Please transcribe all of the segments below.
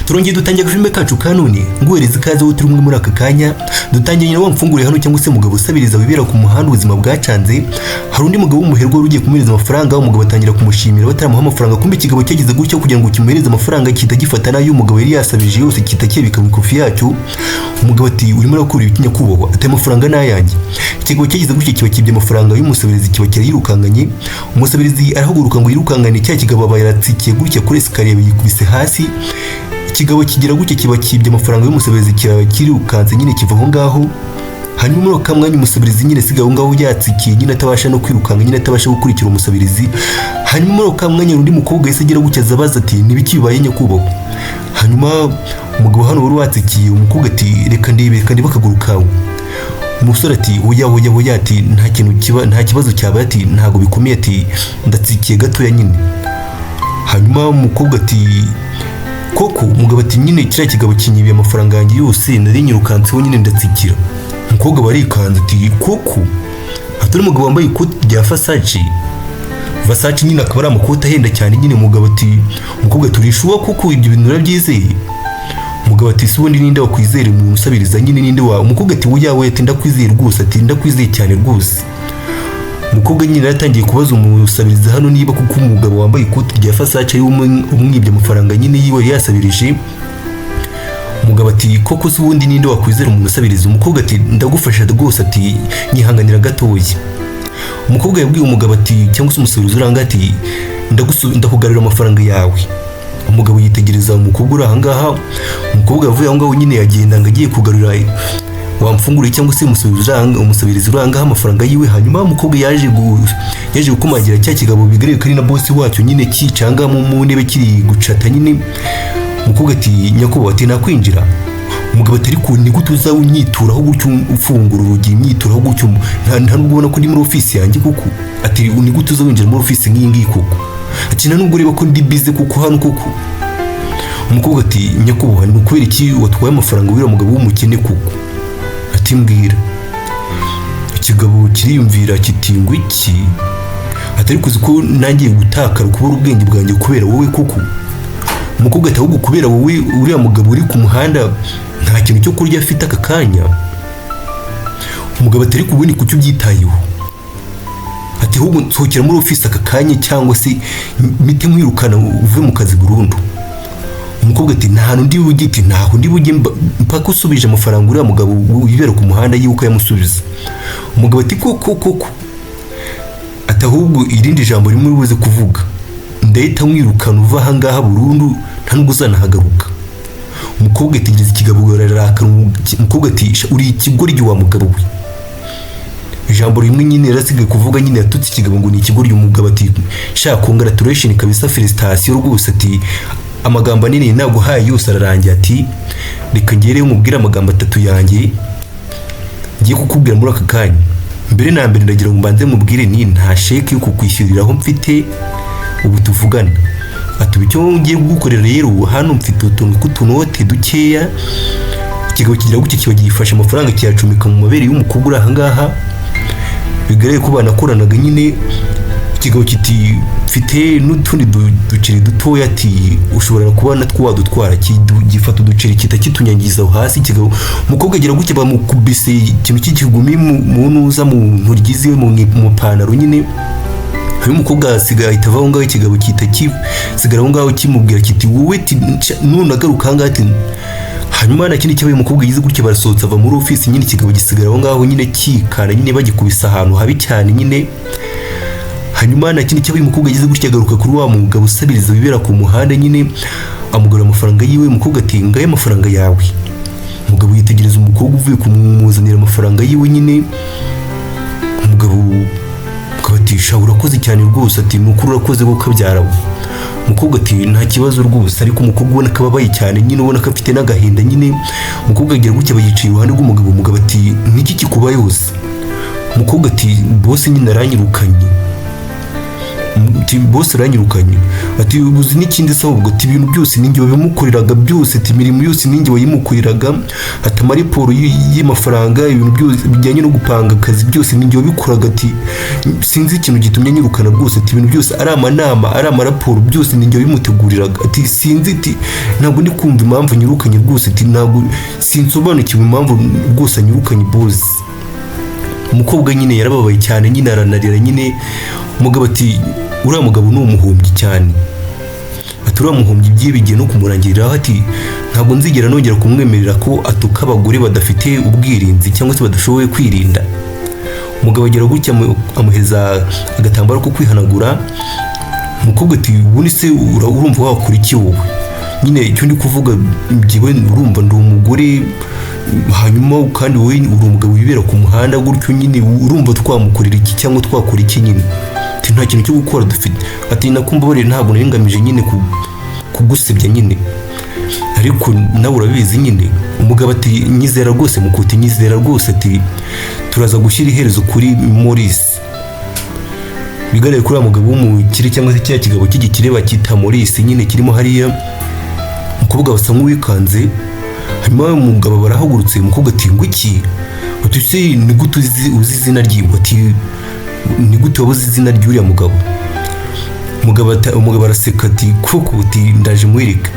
turongeye dutangiye filime kacu kanone nguhereza ikaze wo turi umwe muri aka kanya dutangiye nyina wamfunguriye hano cyangwa se mugabo usabiriza wibera ku muhanda ubuzima bwacanze hari undi mugabo w'umuherwe ugiye kumuhereza amafaranga umugabo atangira kumushimira bataramuha amafaranga kumbe ikigabo cyageze gutyo kugira ngo kimuhereze amafaranga kita gifata nayo umugabo yari yasabije yose kita cyebika mu kofi yacyo umugabo ati urimo urakura ibiki nyakubahwa ati amafaranga nayanjye ikigabo cyageze gutyo kiba kibye amafaranga y'umusabirizi kiba kirayirukanganye umusabirizi arahaguruka ngo yirukangane cya kigabo abayaratsikiye gutyo kuri esikariye yikubise hasi ikigabo kigira gutyo kiba kibye amafaranga y'umusabirizi kirirukanze nyine kiva aho ngaho hanyuma muri kamwanya umusabirizi nyine sigaho ngaho yatsikiye nyine atabasha no kwirukanga nyine atabasha gukurikira umusabirizi hanyuma muri kamwanya undi mukobwa yese agira gutyo azabaza ati nibiki bibaye nyakubahwa hanyuma umugabo hano wari watsikiye umukobwa ati reka ndebe akaguru kawe umusore ati oya ati nta kibazo cyabaye ati ntago bikomeye ati ndatsikiye gatoya nyine hanyuma umukobwa ati koko umugabo ati nyine kiriya kigabo kinyibiye amafaranga yanjye yose nari nyirukanseho nyine ndatsikira umukobwa barikanze ati koko atari umugabo wambaye ikoti rya Versace nyine akaba ari amakoti ahenda cyane nyine umugabo ati umukobwa turishuwa koko ibyo bintu urabyizeye umugabo ati si ubundi ninde wakwizera umuntu usabiriza nyine ninde wa umukobwa ati wowe ati ndakwizeye rwose ati ndakwizeye cyane rwose umukobwa nyine yatangiye kubaza umusabiriza hano niba kuko umugabo wambaye ikoti rya Versace umwibye amafaranga nyine yiwe yasabirije umugabo ati koko si ubundi ninde wakwizera umuntu usabiriza umukobwa ati ndagufasha rwose ati nyihanganira gatoya umukobwa yabwiye umugabo ati cyangwa se umusabiriza uranga ati ndakugarurira amafaranga yawe umugabo yitegereza umukobwa uri aha ngaha umukobwa yavuye aho ngaho nyine yagenda ngo agiye kugarura wamfunguriye cyangwa se umusabiriza uranga amafaranga yiwe hanyuma umukobwa yaje gukomagira cya kigabo bigareye ko ari na boss wacyo nyine kicanga mu ntebe kiri gucata nyine umukobwa ati nyakubahwa ati nakwinjira umugabo ati ariko ni gute uza unyituraho gutyo ufungura urugi imyituraho gutyo nta nubwo ubona ko ndi muri office yanjye kuko ati ni gute uza winjira muri office nk'iyi ngiyi kuko ati nta nubwo ureba ko ndi busy kuko hano kuko umukobwa ati nyakubahwa ni ukubera iki watwaye amafaranga wira mugabo w'umukene kuko ati mbwira ikigabo kiriyumvira kitingwa iki atari kuzi ko nangiye gutakara kubura ubwenge bwanjye kubera wowe kuko umukobwa ati ahubwo kubera wowe uriya mugabo uri ku muhanda nta kintu cyo kurya afite aka kanya umugabo atari kubona kucyo byitayeho ati ahubwo nsohokera muri office aka kanya cyangwa se mite nkwirukana uve mu kazi burundu umukobwa ati nta hantu ndi bugite ntaho ndi bujye mpaka usubije amafaranga uriya mugabo wibera ku muhanda yuko yamusubiza umugabo ati koko ati ahubwo irindi jambo rimwe uribuze kuvuga ndahita nkwirukana uva aha ngaha burundu nta nubwo uzanahagaruka umukobwa ategereza ikigabo ararakara umukobwa ati uri ikigoryi wa mugabo we ijambo rimwe nyine yarasigaye kuvuga nyine yatutse ikigabo ngo ni ikigoryi umugabo ati sha congratulation kabisa felicitation rwose ati amagambo nini ntabwo haye yose ararangiye ati reka ngere umubwire amagambo atatu yanjye ngiye kukubwira muri aka kanya mbere na mbere ndagira ngo mbanze mubwire ni nta sheke yo kukwishyuriraho mfite ubu tuvugana ati icyo ngiye gukorera rero hano mfite utuntu tw'utunote dukeya ikigabo kigira gutyo kiba gifashe amafaranga kiyacumika mu mabere y'umukobwa uri aha ngaha bigareye ko banakoranaga nyine ikigabo kiti mfite n'utundi duceri dutoya ati ushobora kuba natwo wadutwara gifata uduceri kita kitunyangiza hasi ikigabo umukobwa agira gutyo bamukubise ikintu cy'ikigumi mu nuza mu nturyizi mu pantaro nyine uyu mukobwa asigaye itavaho ngaho ikigabo kita sigara aho ngaho kimubwira kiti wowe nunagaruka ngaho ati hanyuma na kindi cyabaye umukobwa yize gutyo barasohotse ava muri office nyine ikigabo gisigara aho ngaho nyine kikana nyine bagikubisa ahantu habi cyane nyine hanyuma na kindi cyabaye umukobwa yize gutyo agaruka kuri wa mugabo usabiriza bibera ku muhanda nyine amugarura amafaranga yiwe umukobwa ati ngaye amafaranga yawe umugabo yitegereza umukobwa uvuye kumuzanira amafaranga yiwe nyine umugabo kabatisha urakoze cyane rwose ati nukuri urakoze ko kabyarawe umukobwa ati nta kibazo rwose ariko umukobwa ubona kababaye cyane nyine ubona ko afite n'agahinda nyine umukobwa agira gutya bayicaye iruhande rw'umugabo umugabo ati niki kikuba yose umukobwa ati bose nyine aranyirukanye ati boss aranyirukanye, ati ubuzi n'ikindi se ahubwo ati ibintu byose ninjye wabimukoreraga byose, ati imirimo yose ninjye wayimukoreraga, ati amariporo y'amafaranga, ibintu byose bijyanye no gupanga akazi byose ninjye wabikoraga, ati sinzi ikintu gitumye nyirukana rwose, ati ibintu byose ari amanama ari amaraporo byose ninjye wabimuteguriraga, ati sinzi, ati ntabwo ndi kumva impamvu nyirukanye rwose, ati ntabwo sinsobanukiwe impamvu rwose anyirukanye boss. Umukobwa nyine yarababaye cyane, nyine aranarira nyine. Umugabo ati uriya mugabo ni umuhombyi cyane, ati uriya muhombyi byibigiye no kumurangiriraho, ati ntabwo nzigera nongera kumwemerera ko atuka abagore badafite ubwirinzi cyangwa se badashoboye kwirinda. Umugabo agira gutya amuheza agatambaro ko kwihanagura. Umukobwa ati ubundi se urumva wakora iki wowe? Nyine icyo ndi kuvuga byiwe urumva ndi umugore, hanyuma kandi wowe uri umugabo wibera ku muhanda gutyo, nyine urumva twamukorera iki cyangwa twakora iki? Nyine ati nta kintu cyo gukora dufite. Ati nakumbabarira ntabwo naringamije nyine kugusebya nyine, ariko nawe urabizi nyine. Umugabo ati nyizera rwose mukuti, nyizera rwose, ati turaza gushyira iherezo kuri Maurice. Bigaragara kuri mugabo w'umukire cyangwa se cya kigabo cy'igikire bakita Maurice nyine kirimo hariya. Umukobwa basa nk'uwikanze, hanyuma umugabo barahagurutse. Umukobwa ati ngwiki, ati se ni gute uzi izina ryiwe? Ati ni gute wabuze izina ry'uriya mugabo? Umugabo araseka ati koko, ati ndaje mwirika.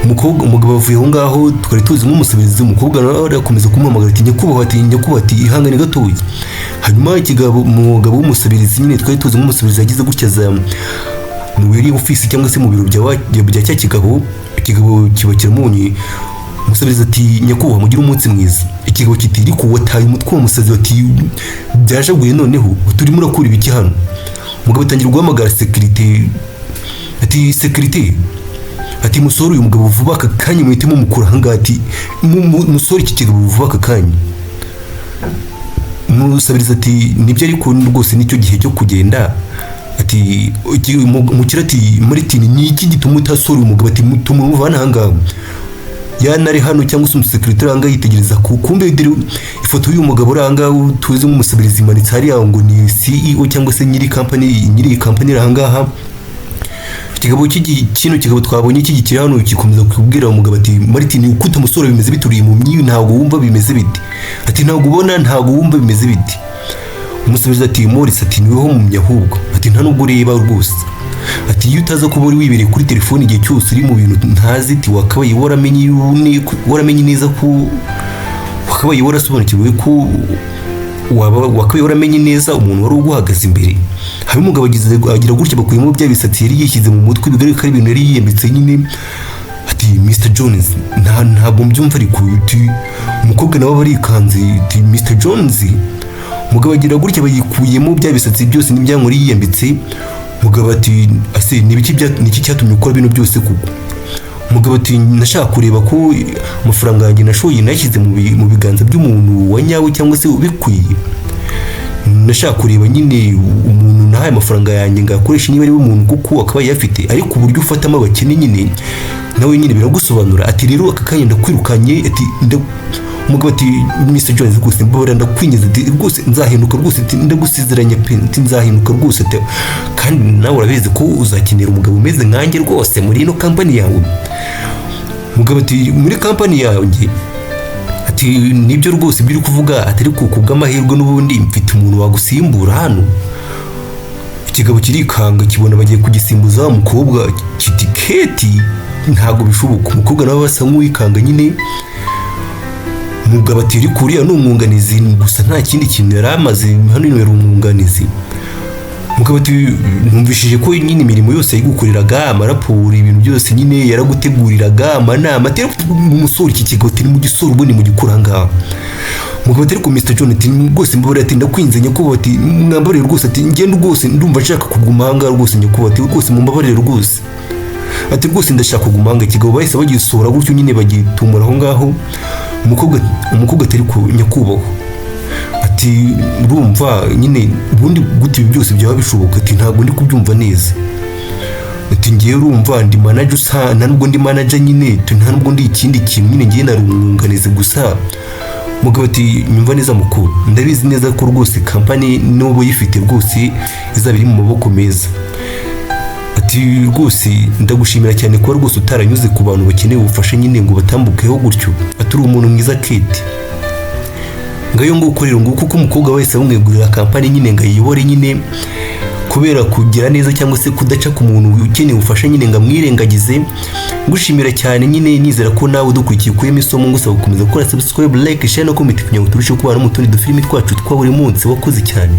Umugabo avuye aho ngaho twari tuzi nk'umusabirizi. Umukobwa nawe arakomeza kumuhamagara ati nyakubahwa, ati nyakubahwa, ati ihangane gatoya. Hanyuma umugabo w'umusabirizi nyine twari tuzi nk'umusabirizi yagize gutya za mu biro ofisi cyangwa se mu biro bya cya kigabo kiba kiramunye. Umusabirizi ati nyakubahwa mugire umunsi mwiza. Ikigabo kiti ariko wataye umutwe w'umusazi, ati byajaguye noneho turimo urakura ibiki hano? Umugabo atangira guhamagara sekirite, ati sekirite, ati musore uyu mugabo vuba aka kanya muhitemo mukura ahangaha, ati musore iki kigabo vuba aka kanya. Umusabirizi ati nibyo ariko rwose nicyo gihe cyo kugenda. Ati umukire ati Martin ni iki gituma utasora uyu mugabo? Ati tumuvana ahangaha, yanari hano cyangwa se umusekirite aranga yitegereza kumbe ifoto y'uyu mugabo aranga tuzi nk'umusabirizi imanitse hariya ngo ni CEO cyangwa se nyiri company ahangaha. Kino kigabo twabonye kigikira hano kikomeza kubwira umugabo ati Martin ukuta musore bimeze bituriye mu myi, ntabwo wumva bimeze bite? Ati ntabwo ubona, ntabwo wumva bimeze bite? Umusabirizi ati Maurice, ati niweho mu myahubwo, ati nta nubwo ureba rwose, ati iyo utaza kuba uri wibereye kuri telefone igihe cyose uri mu bintu ntazi, ati wakabaye waramenye neza ko wakabaye warasobanukiwe ko wakabaye waramenye neza umuntu wari uguhagaze imbere. Hari umugabo agira gutya bakuyemo bya bisatsi yari yishyize mu mutwe, bigaragara ko ari ibintu yari yiyambitse nyine. Ati Mr Jones ntabwo mbyumva ariko, ati umukobwa nawe barikanze, ati Mr Jones. Umugabo agira gutya bayikuyemo bya bisatsi byose n'ibyankora yiyambitse. Umugabo ati ase niki cyatumye ukora bino byose kuko? Umugabo ati nashaka kureba ko amafaranga yanjye nashoye nashyize mu biganza by'umuntu wa nyawe cyangwa se ubikwiye. Nashaka kureba nyine umuntu nahaye amafaranga yanjye ngakoresha niba ari we muntu kuko akaba yafite, ariko uburyo ufatamo abakene nyine nawe nyine biragusobanura. Ati rero aka kanya ndakwirukanye. Ati umugabo ati Mr Jones rwose mbabara ndakwinjiza, ati rwose nzahinduka rwose, ati ndagusezeranya pe, ati nzahinduka rwose, ati kandi nawe urabizi ko uzakenera umugabo umeze nkanjye rwose muri ino company yawe. Umugabo ati muri company yanjye? Ati nibyo rwose biri kuvuga, ati ariko kubw'amahirwe n'ubundi mfite umuntu wagusimbura hano. Ikigabo kirikanga kibona bagiye kugisimbuza umukobwa, kiti Keti ntabwo bishoboka. Umukobwa nawe basa nk'uwikanga nyine. Umugabo ati ariko uriya ni umwunganizi gusa nta kindi kintu yari amaze hano, yari umwunganizi. Umugabo ati numvishije ko nyine imirimo yose yigukoreraga, amaraporo, ibintu byose nyine yaraguteguriraga, amanama. Ati umusore iki kigabo ati mu gisoro ubone mu gikura ngaha. Umugabo ati ariko Mr John, ati rwose mbabare, ati ndakwinze nyakubahwa, ati mwambarire rwose, ati ngende rwose ndumva nshaka kuguma ahangaha rwose nyakubahwa, ati rwose mumbabarire rwose, ati rwose ndashaka kuguma ahangaha. Ikigabo bahise bagisora gutyo nyine bagitumura aho ngaho. Umukobwa ati ariko nyakubahwa, ati urumva nyine ubundi gute ibi byose byaba bishoboka? Ati ntabwo ndi kubyumva neza. Ati ngiye urumva ndi manager usa, nubwo ndi manager nyine, nta nubwo ndi ikindi kintu nyine, ngiye narumwunganize gusa. Umugabo ati nyumva neza mukuru, ndabizi neza ko rwose company n'ubu yifite rwose izabiri mu maboko meza. ati rwose ndagushimira cyane kuba rwose utaranyuze ku bantu bakeneye ubufasha nyine ngo batambukeho gutyo, aturi umuntu mwiza Kate. Ngayo nguko rero nguko uko umukobwa wese bamwegurira kampani nyine ngo ayiyobore nyine kubera kugira neza cyangwa se kudaca ku muntu ukeneye ubufasha nyine ngo amwirengagize. Ngushimira cyane nyine nizera ko nawe udukurikiye ukuyemo isomo, ngusaba gukomeza gukora subscribe, like, share no comment kugira ngo turusheho kubana mu tundi dufilimi twacu twa buri munsi. Wakoze cyane.